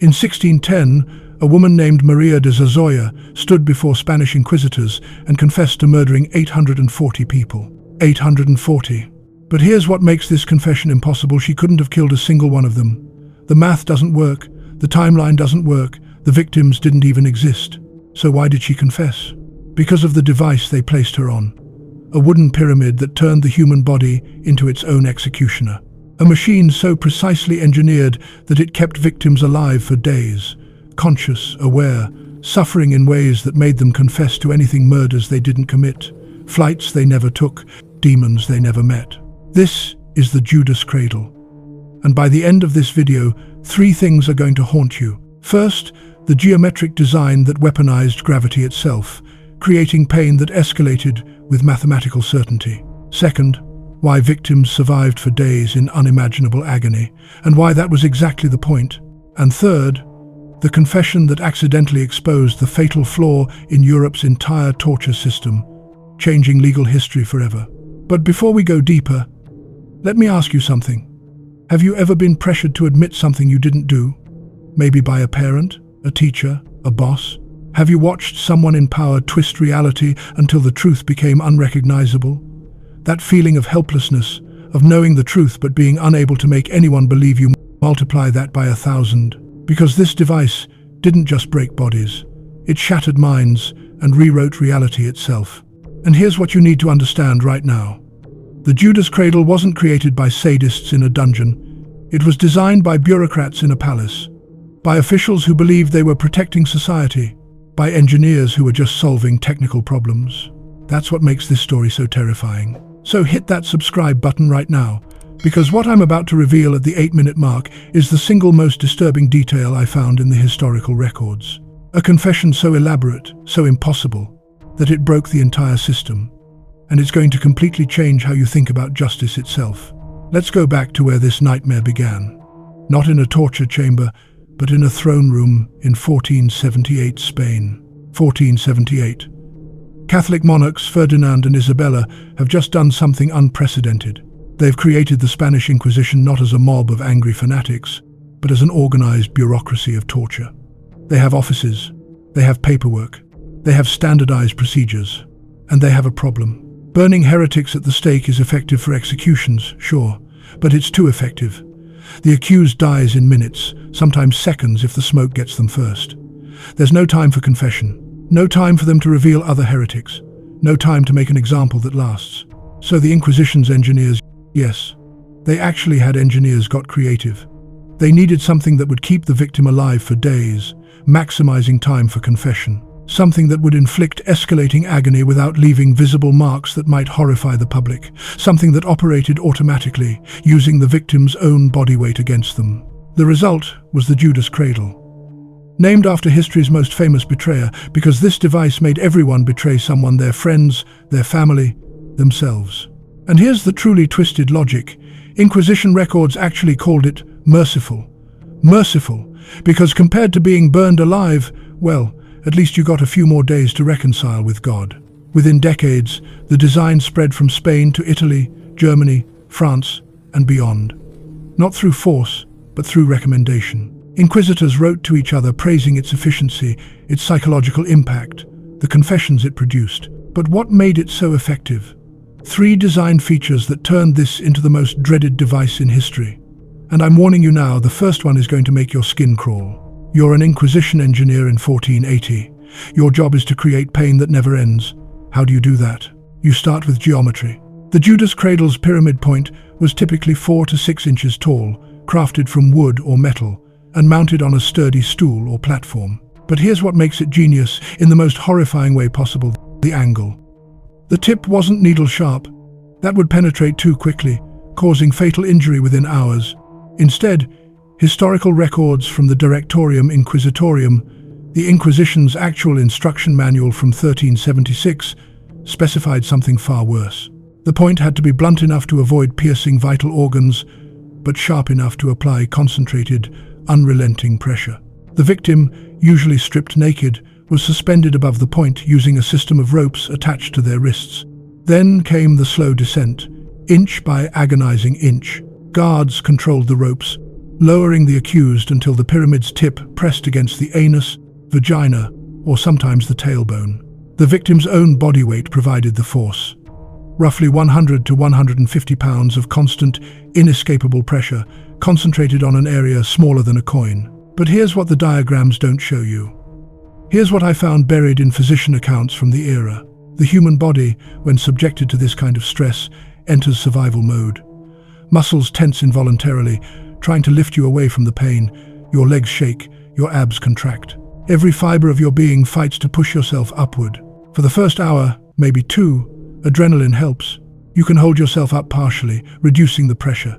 In 1610, a woman named Maria de Zazoya stood before Spanish inquisitors and confessed to murdering 840 people. 840. But here's what makes this confession impossible. She couldn't have killed a single one of them. The math doesn't work, the timeline doesn't work, the victims didn't even exist. So why did she confess? Because of the device they placed her on. A wooden pyramid that turned the human body into its own executioner. A machine so precisely engineered that it kept victims alive for days, conscious, aware, suffering in ways that made them confess to anything: murders they didn't commit, flights they never took, demons they never met. This is the Judas Cradle. And by the end of this video, 3 things are going to haunt you. First, the geometric design that weaponized gravity itself, creating pain that escalated with mathematical certainty. Second, why victims survived for days in unimaginable agony, and why that was exactly the point. And third, the confession that accidentally exposed the fatal flaw in Europe's entire torture system, changing legal history forever. But before we go deeper, let me ask you something. Have you ever been pressured to admit something you didn't do? Maybe by a parent, a teacher, a boss? Have you watched someone in power twist reality until the truth became unrecognizable? That feeling of helplessness, of knowing the truth but being unable to make anyone believe you, multiply that by 1,000. Because this device didn't just break bodies, it shattered minds and rewrote reality itself. And here's what you need to understand right now. The Judas Cradle wasn't created by sadists in a dungeon. It was designed by bureaucrats in a palace, by officials who believed they were protecting society, by engineers who were just solving technical problems. That's what makes this story so terrifying. So hit that subscribe button right now, because what I'm about to reveal at the 8-minute mark is the single most disturbing detail I found in the historical records. A confession so elaborate, so impossible, that it broke the entire system. And it's going to completely change how you think about justice itself. Let's go back to where this nightmare began. Not in a torture chamber, but in a throne room in 1478 Spain. 1478. Catholic monarchs Ferdinand and Isabella have just done something unprecedented. They've created the Spanish Inquisition not as a mob of angry fanatics, but as an organized bureaucracy of torture. They have offices, they have paperwork, they have standardized procedures, and they have a problem. Burning heretics at the stake is effective for executions, sure, but it's too effective. The accused dies in minutes, sometimes seconds if the smoke gets them first. There's no time for confession. No time for them to reveal other heretics. No time to make an example that lasts. So the Inquisition's engineers, yes, they actually had engineers, got creative. They needed something that would keep the victim alive for days, maximizing time for confession. Something that would inflict escalating agony without leaving visible marks that might horrify the public. Something that operated automatically, using the victim's own body weight against them. The result was the Judas Cradle. Named after history's most famous betrayer, because this device made everyone betray someone: their friends, their family, themselves. And here's the truly twisted logic. Inquisition records actually called it merciful. Merciful, because compared to being burned alive, well, at least you got a few more days to reconcile with God. Within decades, the design spread from Spain to Italy, Germany, France, and beyond. Not through force, but through recommendation. Inquisitors wrote to each other praising its efficiency, its psychological impact, the confessions it produced. But what made it so effective? 3 design features that turned this into the most dreaded device in history. And I'm warning you now, the first one is going to make your skin crawl. You're an Inquisition engineer in 1480. Your job is to create pain that never ends. How do you do that? You start with geometry. The Judas Cradle's pyramid point was typically 4 to 6 inches tall, crafted from wood or metal, and mounted on a sturdy stool or platform. But here's what makes it genius in the most horrifying way possible: the angle. The tip wasn't needle sharp. That would penetrate too quickly, causing fatal injury within hours. Instead, historical records from the Directorium Inquisitorium, the Inquisition's actual instruction manual from 1376, specified something far worse. The point had to be blunt enough to avoid piercing vital organs, but sharp enough to apply concentrated, unrelenting pressure. The victim, usually stripped naked, was suspended above the point using a system of ropes attached to their wrists. Then came the slow descent, inch by agonizing inch. Guards controlled the ropes, lowering the accused until the pyramid's tip pressed against the anus, vagina, or sometimes the tailbone. The victim's own body weight provided the force. Roughly 100 to 150 pounds of constant, inescapable pressure, concentrated on an area smaller than a coin. But here's what the diagrams don't show you. Here's what I found buried in physician accounts from the era. The human body, when subjected to this kind of stress, enters survival mode. Muscles tense involuntarily, trying to lift you away from the pain. Your legs shake, your abs contract. Every fiber of your being fights to push yourself upward. For the first hour, maybe two, adrenaline helps. You can hold yourself up partially, reducing the pressure.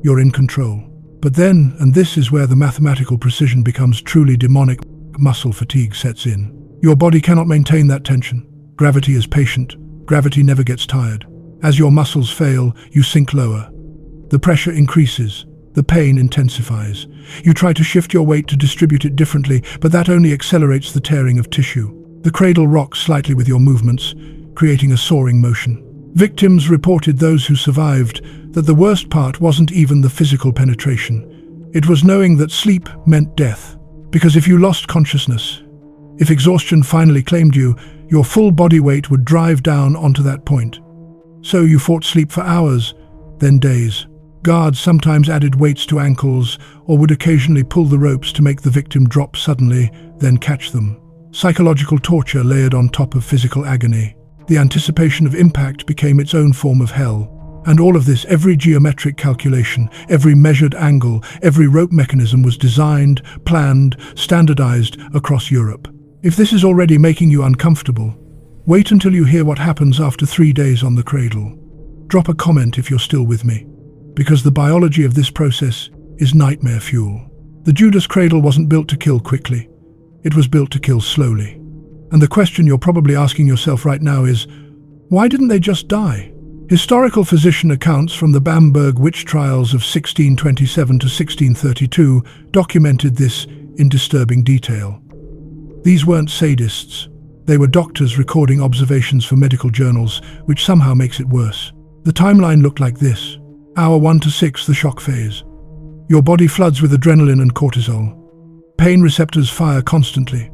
You're in control. But then, and this is where the mathematical precision becomes truly demonic, muscle fatigue sets in. Your body cannot maintain that tension. Gravity is patient. Gravity never gets tired. As your muscles fail, you sink lower. The pressure increases. The pain intensifies. You try to shift your weight to distribute it differently, but that only accelerates the tearing of tissue. The cradle rocks slightly with your movements, creating a soaring motion. Victims reported, those who survived, that the worst part wasn't even the physical penetration. It was knowing that sleep meant death. Because if you lost consciousness, if exhaustion finally claimed you, your full body weight would drive down onto that point. So you fought sleep for hours, then days. Guards sometimes added weights to ankles or would occasionally pull the ropes to make the victim drop suddenly, then catch them. Psychological torture layered on top of physical agony. The anticipation of impact became its own form of hell. And all of this, every geometric calculation, every measured angle, every rope mechanism was designed, planned, standardized across Europe. If this is already making you uncomfortable, wait until you hear what happens after 3 days on the cradle. Drop a comment if you're still with me, because the biology of this process is nightmare fuel. The Judas Cradle wasn't built to kill quickly. It was built to kill slowly. And the question you're probably asking yourself right now is, why didn't they just die? Historical physician accounts from the Bamberg witch trials of 1627 to 1632 documented this in disturbing detail. These weren't sadists. They were doctors recording observations for medical journals, which somehow makes it worse. The timeline looked like this. Hour 1 to 6, the shock phase. Your body floods with adrenaline and cortisol. Pain receptors fire constantly,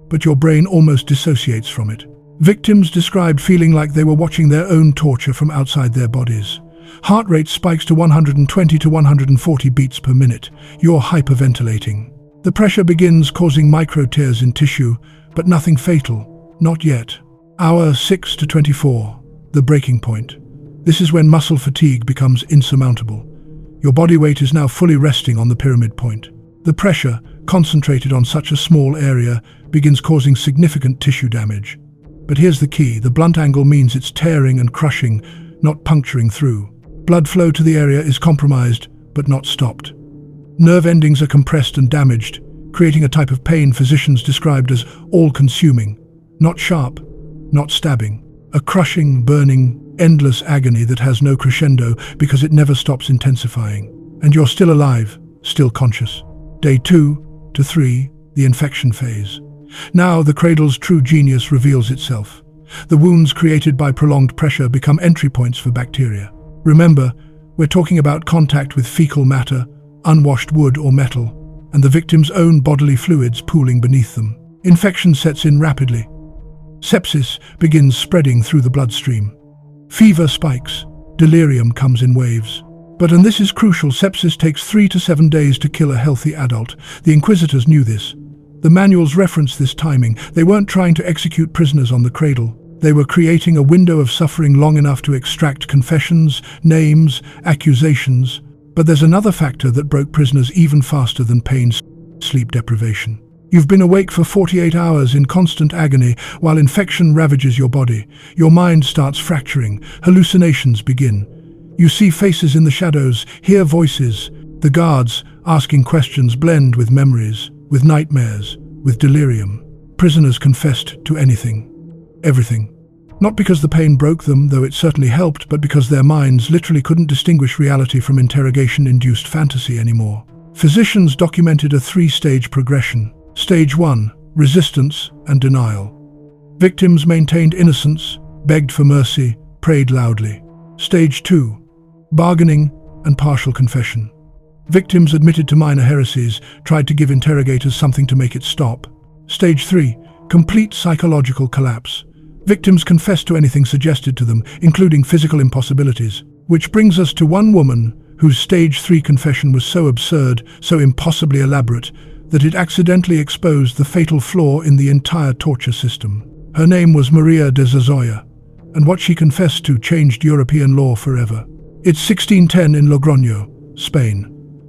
but your brain almost dissociates from it. Victims described feeling like they were watching their own torture from outside their bodies. Heart rate spikes to 120 to 140 beats per minute. You're hyperventilating. The pressure begins causing micro tears in tissue, but nothing fatal. Not yet. Hour 6 to 24, the breaking point. This is when muscle fatigue becomes insurmountable. Your body weight is now fully resting on the pyramid point. The pressure, concentrated on such a small area, begins causing significant tissue damage. But here's the key. The blunt angle means it's tearing and crushing, not puncturing through. Blood flow to the area is compromised, but not stopped. Nerve endings are compressed and damaged, creating a type of pain physicians described as all-consuming. Not sharp, not stabbing. A crushing, burning, endless agony that has no crescendo because it never stops intensifying. And you're still alive, still conscious. Day 2 to 3, the infection phase. Now the cradle's true genius reveals itself. The wounds created by prolonged pressure become entry points for bacteria. Remember, we're talking about contact with fecal matter, unwashed wood or metal, and the victim's own bodily fluids pooling beneath them. Infection sets in rapidly. Sepsis begins spreading through the bloodstream. Fever spikes. Delirium comes in waves. But, and this is crucial, sepsis takes 3 to 7 days to kill a healthy adult. The inquisitors knew this. The manuals reference this timing. They weren't trying to execute prisoners on the cradle. They were creating a window of suffering long enough to extract confessions, names, accusations. But there's another factor that broke prisoners even faster than pain: sleep deprivation. You've been awake for 48 hours in constant agony while infection ravages your body. Your mind starts fracturing. Hallucinations begin. You see faces in the shadows, hear voices. The guards asking questions blend with memories, with nightmares, with delirium. Prisoners confessed to anything, everything. Not because the pain broke them, though it certainly helped, but because their minds literally couldn't distinguish reality from interrogation-induced fantasy anymore. Physicians documented a 3-stage progression. Stage 1, resistance and denial. Victims maintained innocence, begged for mercy, prayed loudly. Stage 2, bargaining and partial confession. Victims admitted to minor heresies, tried to give interrogators something to make it stop. Stage 3. Complete psychological collapse. Victims confessed to anything suggested to them, including physical impossibilities. Which brings us to one woman whose Stage 3 confession was so absurd, so impossibly elaborate, that it accidentally exposed the fatal flaw in the entire torture system. Her name was Maria de Zazoya, and what she confessed to changed European law forever. It's 1610 in Logroño, Spain.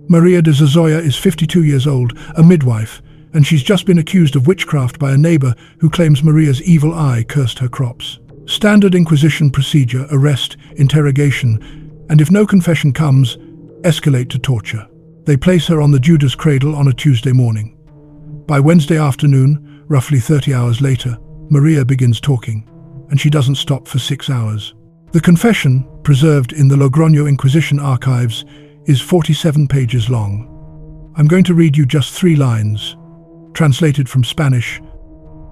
Maria de Zazoya is 52 years old, a midwife, and she's just been accused of witchcraft by a neighbor who claims Maria's evil eye cursed her crops. Standard Inquisition procedure: arrest, interrogation, and if no confession comes, escalate to torture. They place her on the Judas Cradle on a Tuesday morning. By Wednesday afternoon, roughly 30 hours later, Maria begins talking, and she doesn't stop for 6 hours. The confession, preserved in the Logroño Inquisition archives, is 47 pages long. I'm going to read you just 3 lines. Translated from Spanish: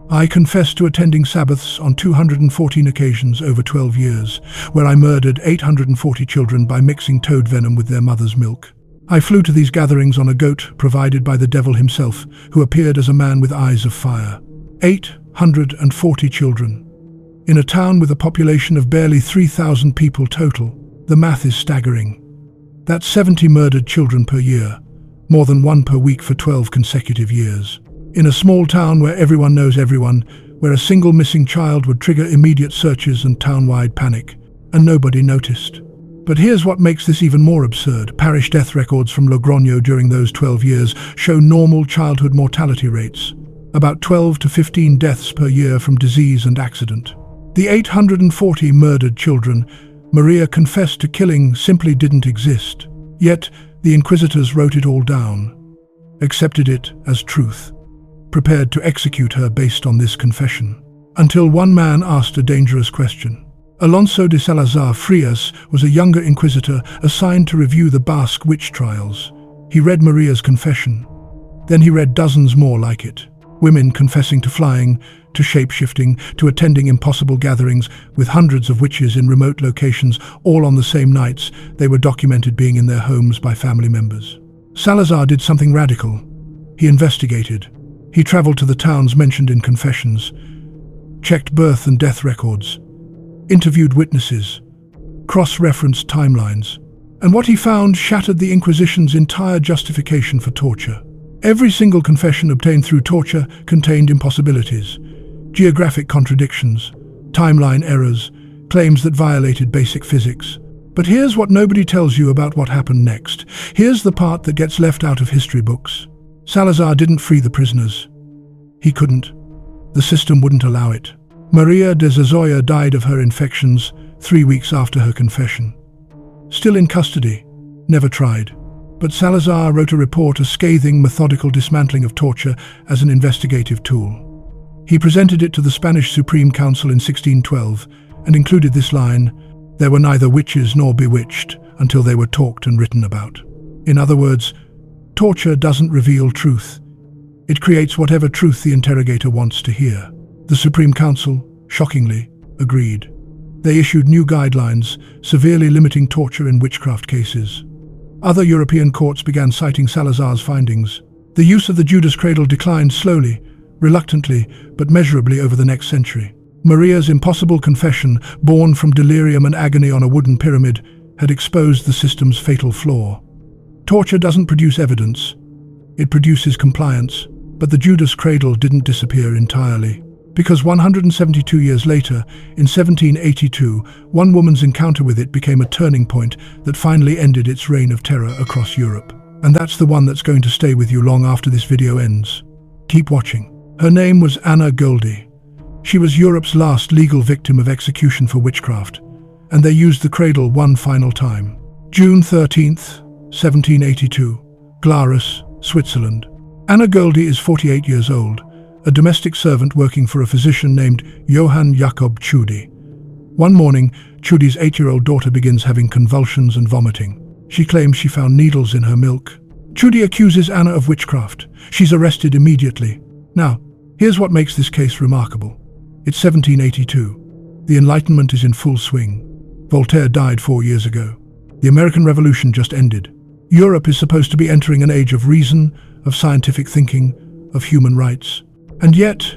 I confess to attending Sabbaths on 214 occasions over 12 years, where I murdered 840 children by mixing toad venom with their mother's milk. I flew to these gatherings on a goat provided by the devil himself, who appeared as a man with eyes of fire. 840 children. In a town with a population of barely 3,000 people total, the math is staggering. That's 70 murdered children per year, more than 1 per week for 12 consecutive years. In a small town where everyone knows everyone, where a single missing child would trigger immediate searches and town-wide panic, and nobody noticed. But here's what makes this even more absurd. Parish death records from Logroño during those 12 years show normal childhood mortality rates, about 12 to 15 deaths per year from disease and accident. The 840 murdered children Maria confessed to killing simply didn't exist. Yet, the inquisitors wrote it all down, accepted it as truth, prepared to execute her based on this confession. Until one man asked a dangerous question. Alonso de Salazar Frias was a younger inquisitor assigned to review the Basque witch trials. He read Maria's confession. Then he read dozens more like it. Women confessing to flying, to shape-shifting, to attending impossible gatherings with hundreds of witches in remote locations, all on the same nights they were documented being in their homes by family members. Salazar did something radical. He investigated. He traveled to the towns mentioned in confessions, checked birth and death records, interviewed witnesses, cross-referenced timelines, and what he found shattered the Inquisition's entire justification for torture. Every single confession obtained through torture contained impossibilities, geographic contradictions, timeline errors, claims that violated basic physics. But here's what nobody tells you about what happened next. Here's the part that gets left out of history books. Salazar didn't free the prisoners. He couldn't. The system wouldn't allow it. Maria de Zazoya died of her infections 3 weeks after her confession. Still in custody, never tried. But Salazar wrote a report, a scathing, methodical dismantling of torture as an investigative tool. He presented it to the Spanish Supreme Council in 1612 and included this line: "There were neither witches nor bewitched until they were talked and written about." In other words, torture doesn't reveal truth. It creates whatever truth the interrogator wants to hear. The Supreme Council, shockingly, agreed. They issued new guidelines, severely limiting torture in witchcraft cases. Other European courts began citing Salazar's findings. The use of the Judas Cradle declined slowly, reluctantly, but measurably over the next century. Maria's impossible confession, born from delirium and agony on a wooden pyramid, had exposed the system's fatal flaw. Torture doesn't produce evidence. It produces compliance. But the Judas Cradle didn't disappear entirely. Because 172 years later, in 1782, one woman's encounter with it became a turning point that finally ended its reign of terror across Europe. And that's the one that's going to stay with you long after this video ends. Keep watching. Her name was Anna Göldi. She was Europe's last legal victim of execution for witchcraft, and they used the cradle one final time. June 13th, 1782, Glarus, Switzerland. Anna Göldi is 48 years old, a domestic servant working for a physician named Johann Jakob Tschudi. One morning, Tschudi's 8-year-old daughter begins having convulsions and vomiting. She claims she found needles in her milk. Tschudi accuses Anna of witchcraft. She's arrested immediately. Now, here's what makes this case remarkable. It's 1782. The Enlightenment is in full swing. Voltaire died 4 years ago. The American Revolution just ended. Europe is supposed to be entering an age of reason, of scientific thinking, of human rights. And yet,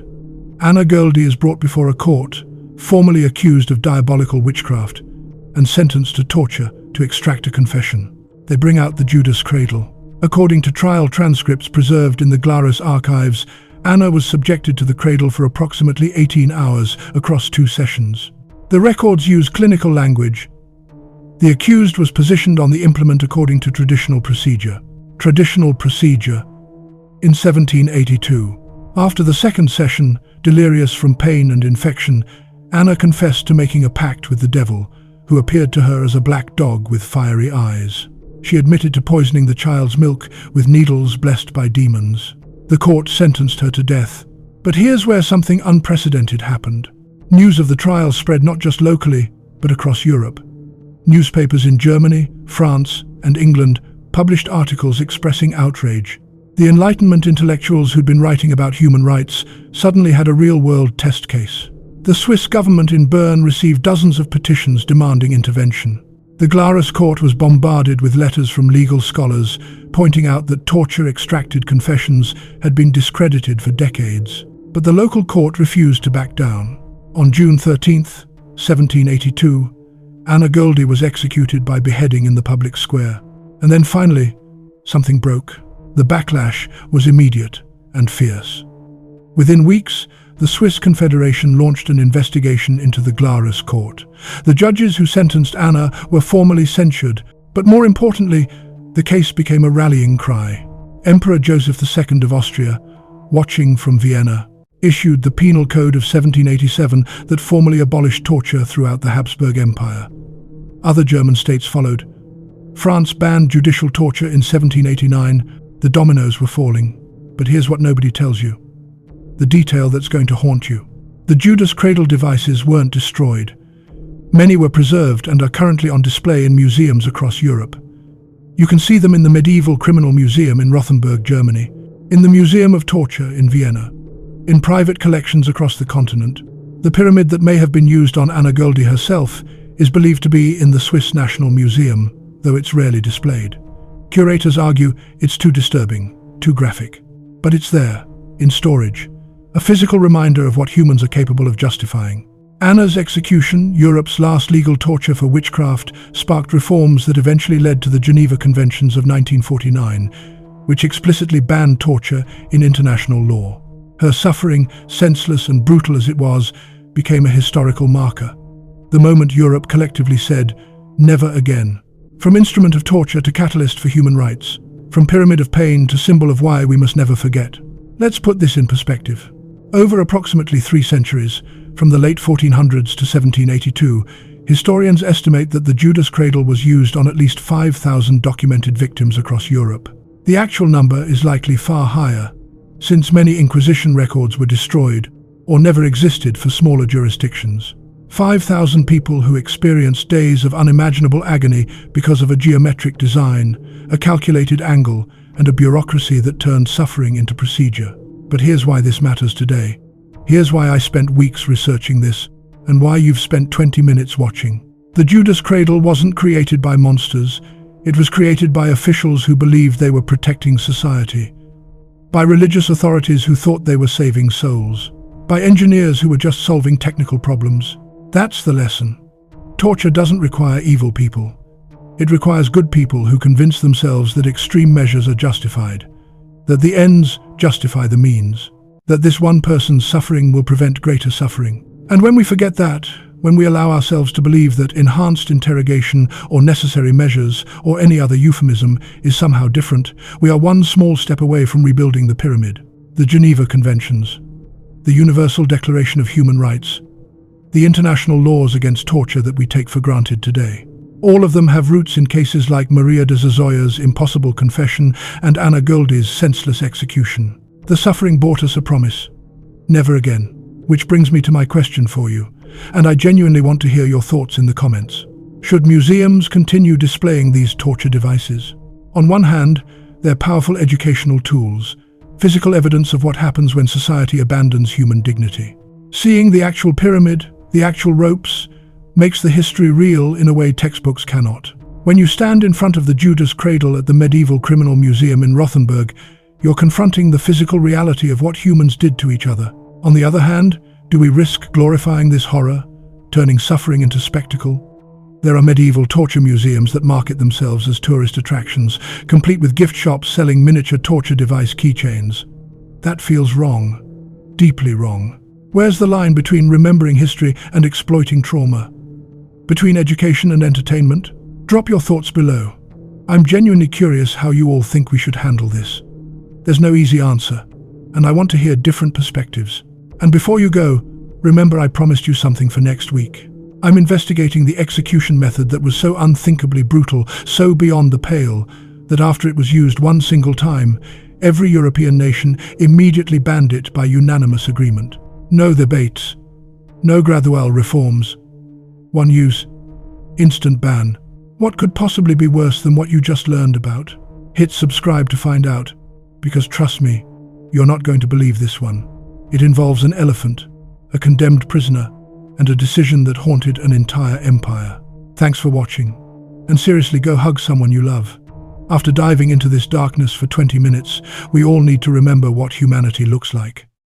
Anna Göldi is brought before a court, formally accused of diabolical witchcraft, and sentenced to torture to extract a confession. They bring out the Judas Cradle. According to trial transcripts preserved in the Glarus archives, Anna was subjected to the cradle for approximately 18 hours across 2 sessions. The records use clinical language. The accused was positioned on the implement according to traditional procedure. In 1782. After the second session, delirious from pain and infection, Anna confessed to making a pact with the devil, who appeared to her as a black dog with fiery eyes. She admitted to poisoning the child's milk with needles blessed by demons. The court sentenced her to death. But here's where something unprecedented happened. News of the trial spread not just locally, but across Europe. Newspapers in Germany, France, and England published articles expressing outrage. The Enlightenment intellectuals who'd been writing about human rights suddenly had a real-world test case. The Swiss government in Bern received dozens of petitions demanding intervention. The Glarus court was bombarded with letters from legal scholars pointing out that torture-extracted confessions had been discredited for decades. But the local court refused to back down. On June 13, 1782, Anna Göldi was executed by beheading in the public square. And then finally, something broke. The backlash was immediate and fierce. Within weeks, the Swiss Confederation launched an investigation into the Glarus court. The judges who sentenced Anna were formally censured, but more importantly, the case became a rallying cry. Emperor Joseph II of Austria, watching from Vienna, issued the Penal Code of 1787 that formally abolished torture throughout the Habsburg Empire. Other German states followed. France banned judicial torture in 1789. The dominoes were falling. But here's what nobody tells you. The detail that's going to haunt you. The Judas Cradle devices weren't destroyed. Many were preserved and are currently on display in museums across Europe. You can see them in the Medieval Criminal Museum in Rothenburg, Germany, in the Museum of Torture in Vienna, in private collections across the continent. The pyramid that may have been used on Anna Göldi herself is believed to be in the Swiss National Museum, though it's rarely displayed. Curators argue it's too disturbing, too graphic. But it's there, in storage, a physical reminder of what humans are capable of justifying. Anna's execution, Europe's last legal torture for witchcraft, sparked reforms that eventually led to the Geneva Conventions of 1949, which explicitly banned torture in international law. Her suffering, senseless and brutal as it was, became a historical marker. The moment Europe collectively said, "Never again." From instrument of torture to catalyst for human rights, from pyramid of pain to symbol of why we must never forget. Let's put this in perspective. Over approximately 3 centuries, from the late 1400s to 1782, historians estimate that the Judas Cradle was used on at least 5,000 documented victims across Europe. The actual number is likely far higher, since many Inquisition records were destroyed or never existed for smaller jurisdictions. 5,000 people who experienced days of unimaginable agony because of a geometric design, a calculated angle, and a bureaucracy that turned suffering into procedure. But here's why this matters today. Here's why I spent weeks researching this, and why you've spent 20 minutes watching. The Judas Cradle wasn't created by monsters. It was created by officials who believed they were protecting society, by religious authorities who thought they were saving souls, by engineers who were just solving technical problems. That's the lesson. Torture doesn't require evil people. It requires good people who convince themselves that extreme measures are justified, that the ends justify the means, that this one person's suffering will prevent greater suffering. And when we forget that, when we allow ourselves to believe that enhanced interrogation or necessary measures or any other euphemism is somehow different, we are one small step away from rebuilding the pyramid. The Geneva Conventions, the Universal Declaration of Human Rights, the international laws against torture that we take for granted today. All of them have roots in cases like Maria de Zazoya's impossible confession and Anna Göldi's senseless execution. The suffering brought us a promise. Never again. Which brings me to my question for you, and I genuinely want to hear your thoughts in the comments. Should museums continue displaying these torture devices? On one hand, they're powerful educational tools, physical evidence of what happens when society abandons human dignity. Seeing the actual pyramid, the actual ropes, makes the history real in a way textbooks cannot. When you stand in front of the Judas Cradle at the Medieval Criminal Museum in Rothenburg, you're confronting the physical reality of what humans did to each other. On the other hand, do we risk glorifying this horror, turning suffering into spectacle? There are medieval torture museums that market themselves as tourist attractions, complete with gift shops selling miniature torture device keychains. That feels wrong, deeply wrong. Where's the line between remembering history and exploiting trauma? Between education and entertainment? Drop your thoughts below. I'm genuinely curious how you all think we should handle this. There's no easy answer, and I want to hear different perspectives. And before you go, remember I promised you something for next week. I'm investigating the execution method that was so unthinkably brutal, so beyond the pale, that after it was used one single time, every European nation immediately banned it by unanimous agreement. No debates, no gradual reforms. One use, instant ban. What could possibly be worse than what you just learned about? Hit subscribe to find out, because trust me, you're not going to believe this one. It involves an elephant, a condemned prisoner, and a decision that haunted an entire empire. Thanks for watching. And seriously, go hug someone you love. After diving into this darkness for 20 minutes, we all need to remember what humanity looks like.